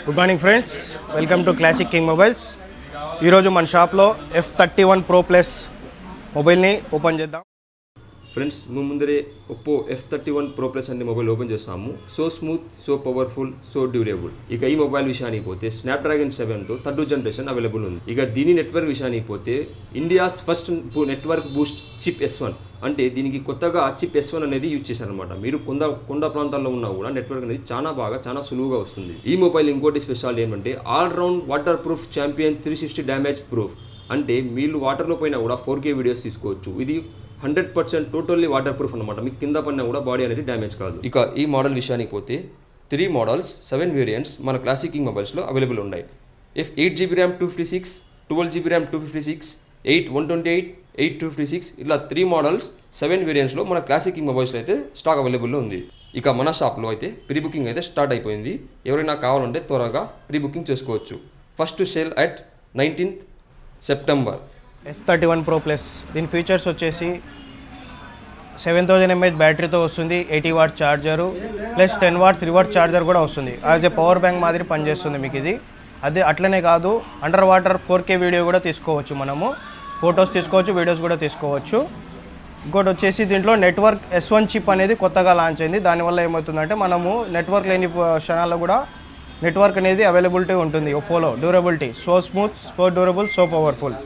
Good morning friends, welcome to classic king mobiles. ఈరోజు మన షాప్లో F31 Pro Plus మొబైల్ని ఓపెన్ చేద్దాం. ఫ్రెండ్స్, మేము ముందరే ఒప్పో F31 Pro Plus అనే మొబైల్ ఓపెన్ చేస్తాము. So smooth, so powerful, so durable. ఇక ఈ మొబైల్ విషయానికి పోతే స్నాప్డ్రాగన్ 7తో 3rd జనరేషన్ అవైలబుల్ ఉంది. ఇక దీని నెట్వర్క్ విషయానికి పోతే India's first network Boost chip S1 అంటే దీనికి కొత్తగా చిప్ S1 అనేది యూజ్ చేశారనమాట. మీరు కొండ ప్రాంతాల్లో ఉన్నా కూడా నెట్వర్క్ అనేది చాలా సులువుగా వస్తుంది. ఈ మొబైల్ ఇంకోటి స్పెషాలిటీ ఏమంటే all round water proof champion 360 damage proof. అంటే మీరు వాటర్లో పోయినా కూడా 4K వీడియోస్ తీసుకోవచ్చు. ఇది 100% టోటల్లీ వాటర్ ప్రూఫ్ అనమాట. మీకు కింద పడినా కూడా బాడీ అనేది డ్యామేజ్ కాదు. ఇక ఈ మోడల్ విషయానికి పోతే 3 మోడల్స్ 7 వేరియంట్స్ మన క్లాసిక్ కింగ్ మొబైల్స్లో అవైలబుల్ ఉన్నాయి. 8GB ర్యామ్ 256, 12GB ర్యామ్ 256, 8 128, 8 256 ఇలా 3 మోడల్స్ 7 వేరియంట్స్లో మన క్లాసిక్ కింగ్ మొబైల్స్లో అయితే స్టాక్ అవైలబుల్లో ఉంది. ఇక మన షాప్లో అయితే ప్రీ బుకింగ్ అయితే స్టార్ట్ అయిపోయింది. ఎవరైనా కావాలంటే త్వరగా ప్రీ బుకింగ్ చేసుకోవచ్చు. First sale at 19th September. F31 Pro Plus దీని ఫీచర్స్ వచ్చేసి 7000 mAh బ్యాటరీతో వస్తుంది, 80 watt charger plus 10 watts reverse charger కూడా వస్తుంది. యాజ్ ఏ పవర్ బ్యాంక్ మాదిరి పనిచేస్తుంది మీకు ఇది. అదే అట్లనే కాదు, అండర్ వాటర్ 4K వీడియో కూడా తీసుకోవచ్చు. మనము ఫొటోస్ తీసుకోవచ్చు, వీడియోస్ కూడా తీసుకోవచ్చు. ఇంకోటి వచ్చేసి దీంట్లో నెట్వర్క్ S1 చిప్ అనేది కొత్తగా లాంచ్ అయింది. దానివల్ల ఏమవుతుందంటే మనము నెట్వర్క్ లేని క్షణాల్లో కూడా నెట్వర్క్ అనేది అవైలబిలిటీ ఉంటుంది. ఒప్పోలో durability so smooth, so durable, so powerful.